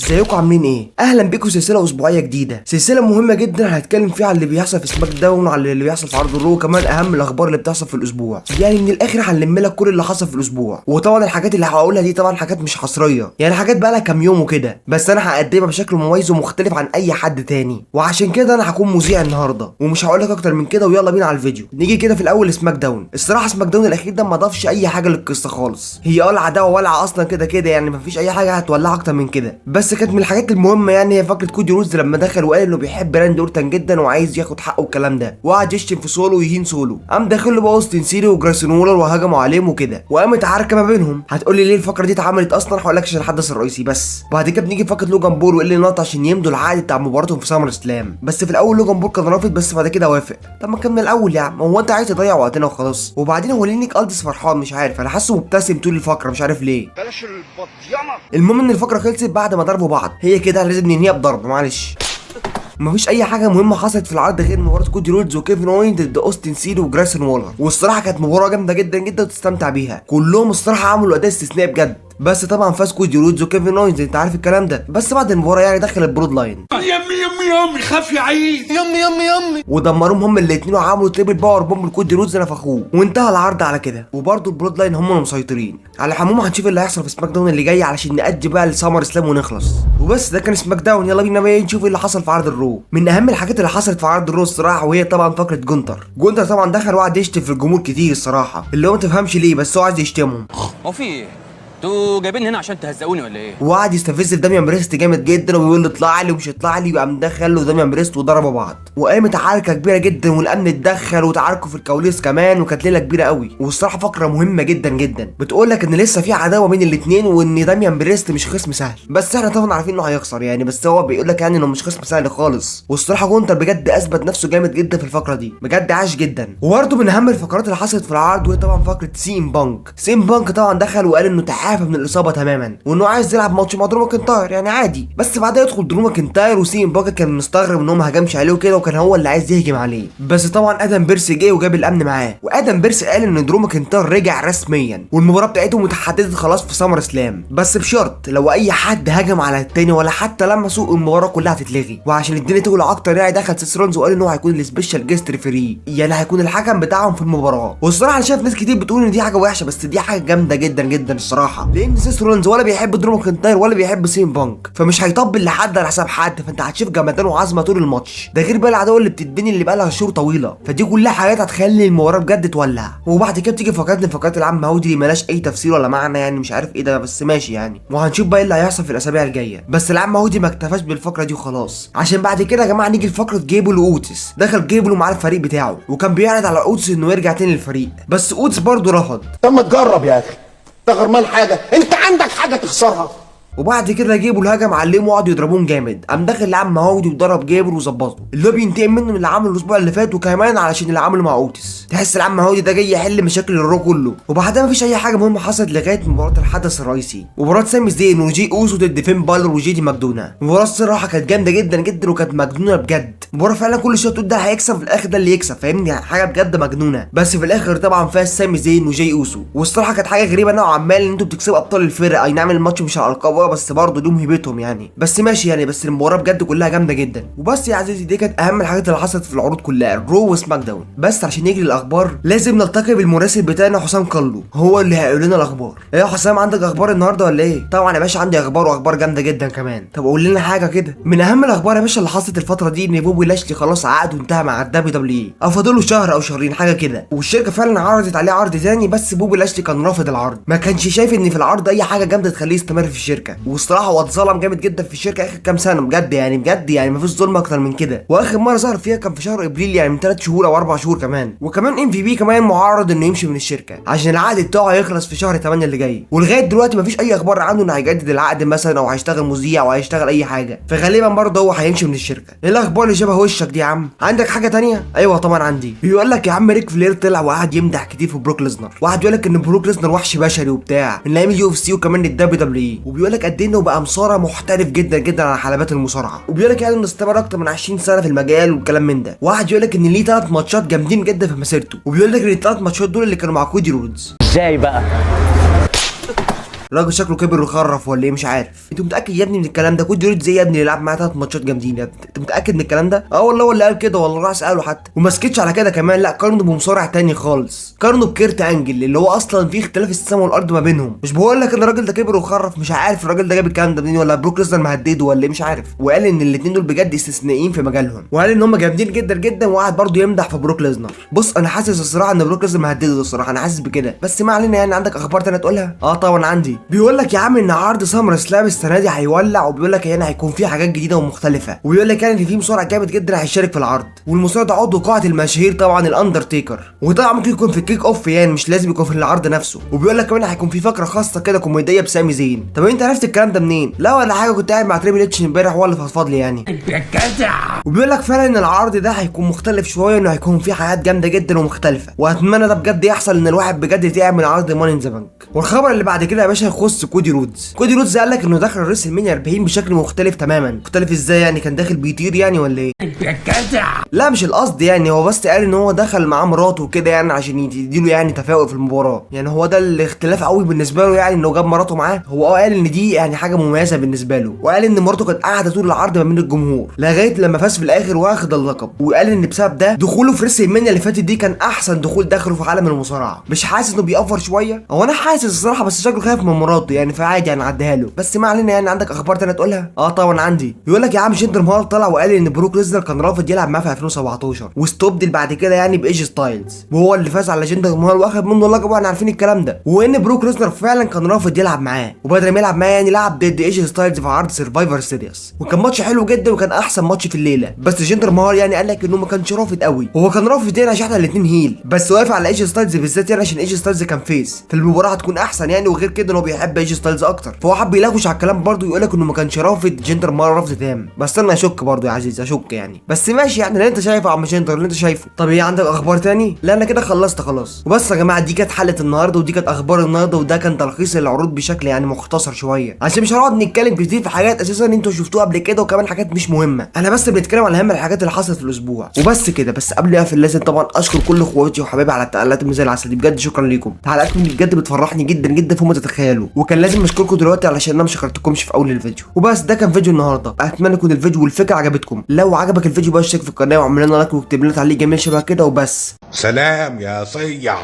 ازيكم عاملين ايه؟ اهلا بيكم سلسله اسبوعيه جديده، سلسله مهمه جدا هنتكلم فيها على اللي بيحصل في سماك داون وعلى اللي بيحصل في عرض الرو، وكمان اهم الاخبار اللي بتحصل في الاسبوع. يعني من الاخر هنلم لك كل اللي حصل في الاسبوع، وطبعا الحاجات اللي هقولها دي طبعا حاجات مش حصريه، يعني حاجات بقى لها كام يوم وكده، بس انا هقدمها بشكل مميز ومختلف عن اي حد تاني، وعشان كده انا هكون مذيع النهارده ومش هقول لك اكتر من كده. ويلا بينا على الفيديو. نيجي كده في الاول سماك داون. الصراحه سماك داون الاخير ده ما ضافش اي حاجه للقصه خالص، هي العداوه ولعه اصلا كده كده، يعني مفيش اي حاجه هتولع اكتر من كده. بس كانت من الحاجات المهمه يعني هي فكره كودي رودز لما دخل وقال انه بيحب راندي اورتن جدا وعايز ياخد حقه والكلام ده، وقعد يشتم في سولو ويهين سولو. قام داخل له بقى اوستن سيري وجريسون وولر وهجموا عليهم وكده، وقامت عركه ما بينهم. هتقول لي ليه الفقره دي اتعملت اصلا؟ هقول لك عشان الحدث الرئيسي بس. بعد كده بنيجي فقره لوجان بول واللي نط عشان يمضوا العقد بتاع مباراتهم في سامر سلام، بس في الاول لوجان بول كان رافض، بس بعد كده وافق. طب ما كان من الاول يا عم، هو انت عايز تضيع وقتنا وخلاص؟ وبعدين هو ليه نيك الدس فرحان؟ مش عارف، انا حاسه مبتسم طول الفقره مش عارف ليه. بلاش البطيمه. المهم ان الفقره خلصت بعد ما ضربوا بعض، هي كده لازم ننهيها بضرب، معلش. مفيش اي حاجه مهمه حصلت في العرض غير مباراه كودي رودز وكيفن اوين ضد اوستن سيري وجريسون وولر، والصراحه كانت مباراه جامده جدا جدا وتستمتع بيها. كلهم الصراحه عملوا اداء استثنائي بجد، بس طبعا فاز كودي رودز وكيفن اوينز، انت عارف الكلام ده. بس بعد المباراه يعني دخل البرود لاين يمي خاف يا عيد. يمي ودمروهم هم الاثنين وعملوا تريبل باور بومب لكودي رودز نفخوه، وانتهى العرض على كده. وبرده البرود لاين هم اللي مسيطرين. على العموم هنشوف اللي هيحصل في سماك داون اللي جاي علشان نأدي بقى لسامر سلام ونخلص. وبس ده كان سماك داون. يلا بينا بقى نشوف اللي حصل في عرض الرو. من اهم الحاجات اللي حصلت في عرض الرو الصراحه وهي طبعا فقره جونتر طبعا دخل وقعد يشتم في الجمهور كتير الصراحه، اللي هو ما تفهمش ليه، بس هو عايز يشتمهم. هو في ايه؟ انتوا جايبين هنا عشان تهزقوني ولا ايه؟ وقعد يستفز في داميان بريست جامد جدا وبيقول له اطلع لي ومش هيطلع لي، وقام دخل له داميان بريست وضربوا بعض، وقامت عركه كبيره جدا والامن اتدخل وتعاركوا في الكواليس كمان، وكانت ليله كبيره قوي. والصراحه فقره مهمه جدا جدا بتقول لك ان لسه في عداوه بين الاثنين، وان داميان بريست مش خصم سهل، بس احنا طبعا عارفين انه هيخسر يعني، بس هو بيقول لك يعني انه مش خصم سهل خالص. والصراحه جونتر بجد اثبت نفسه جامد جدا في الفقره دي، بجد عاش جدا. وبرده من اهم الفقرات اللي حصلت في العرض وهي طبعا فقره سيم بانك طبعا دخل وقال انه تعافى من الاصابه تماما، وانه عايز يلعب ماتش مع درو ماكنتاير يعني عادي. بس بعدها يدخل درو ماكنتاير وسيم بانك كان مستغرب ان هو ما هجمش عليه وكده، وكان هو اللي عايز يهجم عليه. بس طبعا ادم بيرس جه وجاب الامن معاه، وادم بيرس قال ان درو ماكنتاير رجع رسميا والمباراه بتاعتهم متحدده خلاص في سامر سلام، بس بشرط لو اي حد هجم على التاني ولا حتى لمسه المباراه كلها هتتلغي. وعشان الدنيا تولع اكتر يعني دخل سيس رونز وقال ان هو هيكون السبيشال جيست ريفري، يعني هيكون الحكم بتاعهم في المباراه. والصراحه انا شايف ناس كتير بتقول ان دي حاجه وحشه، بس دي حاجه جامده جدا جدا الصراحه، لان سيس رونز ولا بيحب درو ماكنتاير ولا بيحب سيم بانك، فمش هيطبل لحد على حساب حد، فانت هتشوف جمدان وعظمه طول الماتش. ده غير بقى العداوه اللي بتتبني اللي بقى لها شهور طويله، فدي كلها حاجات هتخلي المباراه بجد تولع. وبعد كده بتيجي فقرات من فقرات العم هودي اللي مالهاش اي تفسير ولا معنى، يعني مش عارف ايه ده، بس ماشي يعني، وهنشوف بقى ايه اللي هيحصل في الاسابيع الجايه. بس العم هودي ما اكتفاش بالفقره دي وخلاص، عشان بعد كده يا جماعه نيجي لفقره جيبل واوتس. دخل جيبل ومعاه الفريق بتاعه، وكان بيعرض على اوتس انه يرجع تاني للفريق، بس اوتس برضه رفض. طب ما تجرب يا اخي، انت غرمان حاجه؟ انت عندك حاجه تخسرها؟ وبعد كده جيبل هجم عليهم وقعدوا يضربوهم جامد، قام داخل لعم هودي وضرب جيبل وظبطه، اللي هو بينتقم منه من اللي عمله الاسبوع اللي فات، وكمان علشان اللي عمله مع اوتس. تحس العم هودي ده جاي يحل مشاكل الرو كله. وبعدها مفيش اي حاجه مهمه حصلت لغايه مباراه الحدث الرئيسي، مباراه سامي زين وجي اوسو ضد فين بالور وجيدي ماكدونا. المباراه الصراحه كانت جامده جدا جدا وكانت مجنونه بجد. المباراه فعلا كل شويه تقول ده هيكسب، في الاخر ده اللي يكسب، فاهمني؟ حاجه بجد مجنونه. بس في الاخر طبعا فاز سامي زين وجي اوسو. والصراحه كانت حاجه غريبه نوعا ما ان انتوا بتكسبوا ابطال الفرق. اي نعم الماتش مش على القوه، بس برضه لهم هيبتهم يعني، بس ماشي يعني. بس المباراه بجد كلها جامده جدا. وبس يا عزيزي دي كانت اهم الحاجات اللي حصلت في العروض كلها، الرو وسماك داون. بس عشان نيجي للاخبار لازم نلتقي بالمراسل بتاعنا حسام كلو، هو اللي هيقول لنا الاخبار. ايه يا حسام، عندك اخبار النهارده ولا ايه؟ طبعا يا باشا عندي اخبار، واخبار جامده جدا كمان. طب قول لنا حاجه كده. من اهم الاخبار يا باشا اللي حصلت الفتره دي ان بوبي لاشلي خلاص عقده انتهى مع الدبليو دبليو اي، او فاضل له شهر او شهرين حاجه كده، والشركه فعلا عرضت عليه عرض تاني، بس بوبي لاشلي كان رافض العرض، ما كانش شايف ان في العرض اي حاجه جامده تخليه يستمر في الشركه. والصراحه هو اتظلم جامد جدا في الشركه اخر كام سنه بجد يعني، بجد يعني مفيش ظلم اكتر من كده. واخر مره ظهر فيها كان في شهر ابريل، يعني من 3 شهور او 4 شهور كمان. وكمان ام في بي كمان معرض انه يمشي من الشركه عشان العقد بتاعه هيخلص في شهر 8 اللي جاي، ولغايه دلوقتي مفيش اي اخبار عنه انه هيجدد العقد مثلا، او هيشتغل مذيع او هيشتغل اي حاجه، فغالبا برضه هو هيمشي من الشركه. ايه الاخبار اللي شبه وشك دي يا عم؟ عندك حاجه تانية؟ ايوه طبعا عندي. بيقول لك يا عم ريك فلير طلع وقعد يمدح كتير في بروك ليزنر، وقعد يقول لك ان بروك ليزنر وحش بشري وبتاع من ايام اليو اف سي وكمان الدبليو دبليو اي، وبيقول لك قد ايه انه بقى مصارع محترف جدا جدا على حلبات المصارعه، وبيقول لك يعني انه استمر اكتر من 20 سنه في المجال والكلام من ده. وقعد يقول لك ان ليه 3 ماتشات جامدين جدا في مسيرته، وبيقول لك ان ال3 ماتشات دول اللي كانوا مع كودي رودز. ازاي بقى؟ الراجل شكله كبر وخرف ولا ايه مش عارف. انت متاكد يا ابني من الكلام ده؟ كودي رودز يا ابني اللي لعب معاه 3 ماتشات جامدين يا ابني، انت متاكد من الكلام ده؟ اه والله هو اللي قال كده، والله راح اساله حتى. وما سكتش على كده كمان، لا قارنه بمصارع تاني خالص، قارنه بكيرت انجل اللي هو اصلا في اختلاف السماء والارض ما بينهم. مش بقول لك ان الراجل ده كبر وخرف؟ مش عارف الراجل ده جاب الكلام ده منين، ولا بروك ليزنر مهدده ولا ايه مش عارف. وقال ان الاثنين دول بجد استثنائيين في مجالهم، وقال ان هم جامدين جدا جدا، وقعد برضه يمدح في بروك ليزنر. بص انا حاسس الصراحه ان بروك ليزنر مهدده الصراحه، انا حاسس بكده. بس ما علينا، يعني عندك اخبار تانية تقولها؟ اه طبعا عندي. بيقول لك يا عم ان عرض سمر سلام السنه دي هيولع، وبيقول لك يعني هيكون فيه حاجات جديده ومختلفه، وبيقول لك يعني ان في مصارع جامد جدا هيشارك في العرض، والمصارع ده عضو قاعه المشاهير طبعا الاندرتيكر، وطبعا ممكن يكون في الكيك اوف يعني مش لازم يكون في العرض نفسه. وبيقول لك كمان هيكون في فقره خاصه كده كوميديه بسامي زين. طب انت عرفت الكلام ده منين؟ لا ولا حاجه، كنت قاعد مع تريبل اتش امبارح هو اللي فضفض لي يعني. وبيقول لك فعلا ان العرض ده هيكون مختلف شويه، انه هيكون فيه حاجات جامده جدا ومختلفه، واتمنى ده بجد يحصل، ان الواحد بجد يعمل عرض ماني ان ذا بانك. والخبر اللي بعد كده يا باشا يخص كودي رودز. كودي رودز قال لك انه دخل ريسل مانيا 40 بشكل مختلف تماما. مختلف ازاي يعني؟ كان داخل بيطير يعني ولا ايه؟ لا مش القصد يعني، هو بس قال ان هو دخل معاه مراته وكده يعني عشان يديله يعني تفاؤل في المباراه، يعني هو ده الاختلاف قوي بالنسبه له، يعني انه جاب مراته معاه. هو قال ان دي يعني حاجه مميزه بالنسبه له، وقال ان مراته كانت قاعده طول العرض ما بين الجمهور لغايه لما فاز في الاخر واخد اللقب. وقال ان بسبب ده دخوله في ريسل مانيا اللي فاتت دي كان احسن دخول دخله في عالم المصارعه. مش حاسس انه بيأفر شويه؟ هو انا حاسس الصراحه، بس شكله خايف من مراته يعني، فعادي يعني عديها له. بس ما علينا، يعني عندك اخبار تانية تقولها؟ اه طبعا عندي. يقول لك يا عم جندر مهال طلع وقال ان بروك ليزنر كان رافض يلعب معاه في 2017، واستبدل بعد كده يعني بايجي ستايلز، وهو اللي فاز على جندر مهال واخد منه اللقب، واحنا عارفين الكلام ده. وان بروك ليزنر فعلا كان رافض يلعب معاه، وبدل ما يلعب معاه يعني لعب ضد ايجي ستايلز في عرض سرفايفر سيريس، وكان ماتش حلو جدا وكان احسن ماتش في الليله. بس جندر مهال يعني قال لك انه ما كانش رافض قوي، هو كان رافض يعني عشان احنا الاثنين هيل، بس واقف على ايجي ستايلز بالذات يعني عشان ايجي ستايلز كان فيس، فالمباراه هتكون احسن يعني. وغير كده انه بيحب ايجي ستايلز اكتر، فهو حب يلاغوش على الكلام برضه، يقول لك انه ما كانش رافض جندر مهال رفض تام. بس انا اشك برضه يا عزيز، اشك يعني. بس ماشي يعني اللي انت شايفه يا عم جندر، اللي انت شايفه. طب ايه عندك اخبار تاني؟ لا انا كده خلصت خلاص. وبس يا جماعه دي كانت حلقه النهارده، ودي كانت اخبار النهارده، وده كان تلخيص العروض بشكل يعني مختصر شويه، عشان مش هنقعد نتكلم كتير في حاجات اساسا انتوا شفتوها قبل كده، وكمان حاجات مش مهمه. انا بس بنتكلم على اهم الحاجات اللي حصلت في الاسبوع وبس كده. بس قبل ما اقفل لازم طبعا اشكر كل اخواتي وحبايبي على التعليقات اللي زي العسل دي، بجد شكرا ليكم. تعليقاتكم دي بجد بتفرحني جدا جدا فوق ما تتخيلوا، وكان لازم اشكركم دلوقتي علشان انا ما شكرتكمش في اول الفيديو. وبس ده كان فيديو النهارده، اتمنى يكون الفيديو والفكره عجبتكم. لو عجبك الفيديو بقى اشترك في القناه واعمل لنا لايك واكتب لنا تعليق جميل شبه كده وبس. سلام يا صيع.